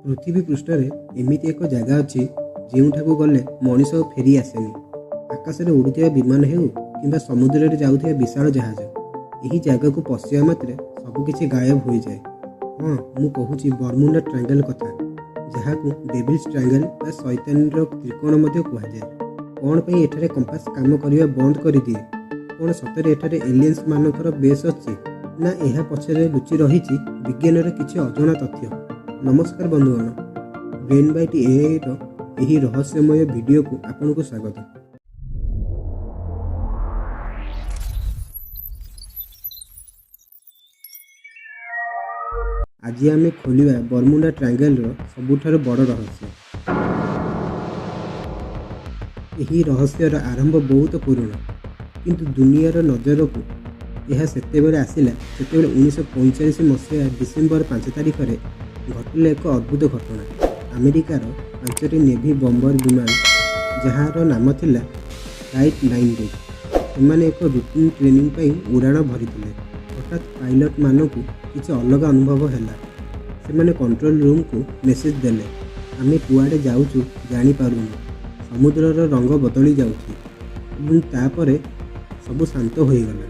पृथ्वी पृष्ठ एमती एक जगह अच्छी जो गले मनीष और फेरी आसेनी। आकाश में उड़ुवा विमान हो कि समुद्र में जाऊा विशाल जहाज यही जगह को पशिया मात्रे सबकि गायब हो जाए। हाँ मुझे बर्मुडा ट्रायंगल कथा जहाँ को डेविल्स ट्रायंगल बा शैतान त्रिकोण कहुए। कौन पे एठारे कंपास काम करने बंद कर दिए? कौन सतरे एठारे एलियंस मानकर बेस अच्छी ना यह पछरे लुचि रही विज्ञान किसी अजଣା तथ्य। नमस्कार बंधुगण, ब्रेन बाइट एआई यही रहस्यमय वीडियो को आपन को स्वागत। आज आम खोलिया बर्मुडा ट्रायंगल सबुठार बड़ रहस्य। यही रहस्यर आरंभ बहुत पुराना किंतु दुनियार नजर को यह सेतेबेले आसिला सेतेबेले 1945 मसीहा डिसेम्बर 5 तारिख में घटिला एक अद्भुत घटना। अमेरिकार 5टी नेवी बम्बर विमान जार नाम थिला फ्लाइट 90 से एक रूटीन ट्रेनिंग पर उड़ाण भरी। हठात पायलट मानक किसी अलग अनुभव है। से कंट्रोल रूम को मेसेज देले, आमे कुआडे जाऊचु जानी पारुनु, समुद्रर रंग बदली जाउछि। तापरे सब शांत हो गला।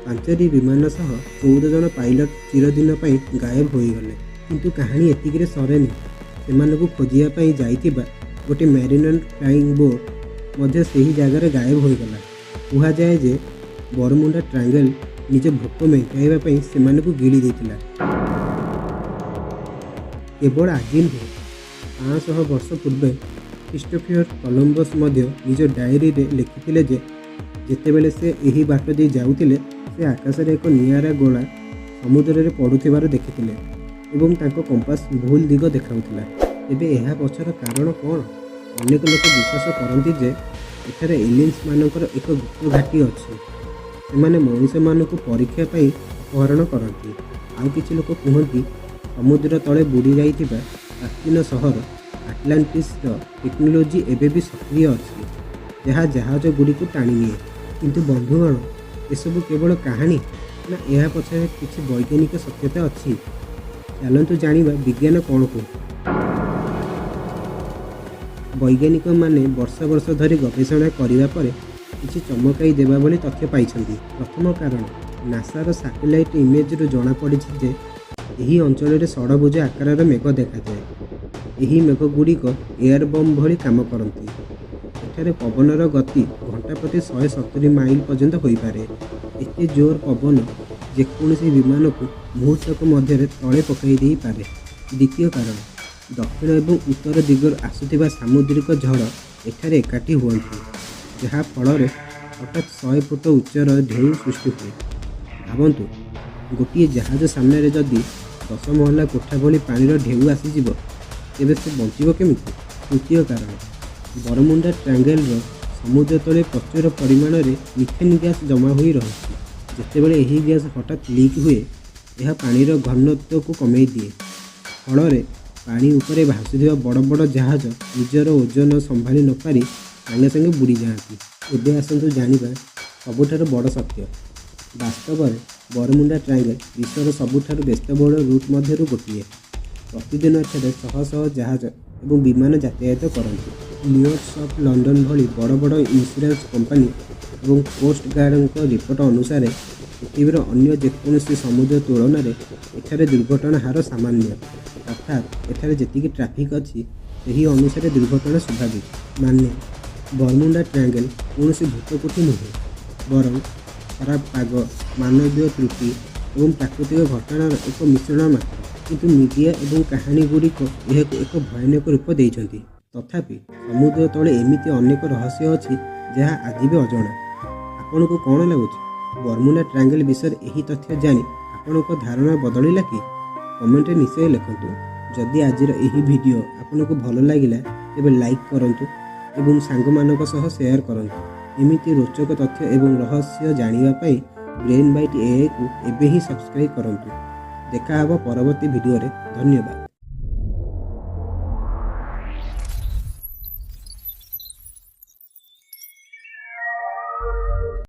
5टी विमान सह 14 जन पायलट चिरदिन पर गायब हो गले। किंतु कहानी एतिकिरे सरेनी। सेमानकु खोजिया जाइथिबा गोटे मैरिनर फ्लाइंग बोट मध्य सही जगार गायब हो गला। कहा जाए जे बर्मुडा ट्रायंगल निज भोक मेटाइबा सेमानकु गिली देथिला। केवल आज नुहे 500 वर्ष पूर्वे क्रिस्टोफर कोलंबस निज डायरी रे लिखिथिले जे जेतेबेले से यही बाट दे जाउथिले से आकाश रे एक नियारा गोला समुद्र रे पड़ुथिबार देखिथिले एवं तांको कंपास भूल दिग देखाउथिला। एबे एहा पछर कारण कोन? अनेक लोक विश्वास करती जे एठारे एलियंस मानकर एक गुप्त घाटी अछि। सेमाने मनुष्य मानकु परीक्षा पई अपहरण करती। आउ किछि लोक कहती समुद्र तले बुड़ी जाइथिबा प्राचीन सहर आटलांटिस टेक्नोलोजी एबे भी सक्रिय अछि जहाँ जहाज गुड़ी को टाणी निए। किंतु बंधुगण, एसबू केवल कहानी ना यह पछरे किछि वैज्ञानिक सत्यता अछि? चलतु जानिबा विज्ञान कौन को। वैज्ञानिक माने वर्ष वर्ष धरी गवेषणा करिबा परे किछि चमकाई देबा बोली तथ्य पाइछन्ति। प्रथम कारण नासार सैटेलाइट इमेज रो जणा पड़िछि जे एही अंचल रे सड़भुज आकार मेघ देखा जाए। एही मेघ गुड़िक एयर बम भली काम करती। एठारे पवनर गति घंटा प्रति 170 माइल पर्यंत हो पारे। एते जोर पवन जेकोसी विमान को मुहूर्तक मध्य तले पकई दे पारे। द्वितीय कारण दक्षिण एवं उत्तर दिगर आसुथिबा सामुद्रिक झड़ एठारे एकाठी हुअन्ति, जहाँ फल हठात 100 फुट उच्चर ढेउ सृष्टि हुए। भावन्तु गोटे जहाज सामने जदि 10 महला कोठा भली पानीर ढेउ आसीजिव तेबे से बंचिब केमिति? तृतीय कारण बर्मुडा ट्रायंगल समुद्र तले प्रचुर परिमाण में मिथेन गैस जमा हो रही। जितेबाला यही गैस हठात लीक हुए यह पानीर घनत्व को कमे दिए। फल पानी उपरे भासुवा बड़ बड़ जहाज निजर ओजन संभाली न पारि संगे संगे बुड़ी जाती। एबे आसतु जानिबा सबुठार बड़ सत्य। वास्तव में बर्मुडा ट्रायंगल विश्वर सबुठार व्यस्तबहुल रूट मध्यरु गोटे। प्रतिदिन एठारे शह शह जहाज एवं विमान यातायात करती। न्यूयॉर्क ऑफ लंडन भली बड़ बड़ इंश्योरेंस कंपनी और कोस्ट गार्ड रिपोर्ट अनुसार पृथ्वीर अन्य जेकोसी समुद्र तुलन में एठारे दुर्घटना हार सामान्य। अर्थात एठारे जेतिकी ट्राफिक अच्छी सही अनुसार दुर्घटना स्वाभाविक। माने बर्मुडा ट्रायंगल कौन भूतकोठी नुहे, बरं खराब पाग, मानवीय त्रुटि और प्राकृतिक घटनार एक मिश्रण मात्र। किंतु मीडिया एवं कहानी गुड़िक यह एक भयानक रूप देइछन्ति। तथापि समुद्र तले एमिति अनेक रहस्य अछि जहाँ आज भी अजଣା। आपन को कौन लगुच बर्मुडा ट्रायंगल विषय यही तथ्य जानी आपन को धारणा बदलिला कि? कमेंट निश्चय लिखंतु। जदि आजिर यही वीडियो आपन को भल लागिला तेबे लाइक करंतु एवं सांग मानक सह शेयर करंतु। एमिति रोचक तथ्य एवं रहस्य जानिबा पई ब्रेन बाइट एआई को एबे ही सब्सक्राइब करंतु। देखा हबो परवर्ती वीडियो रे। धन्यवाद।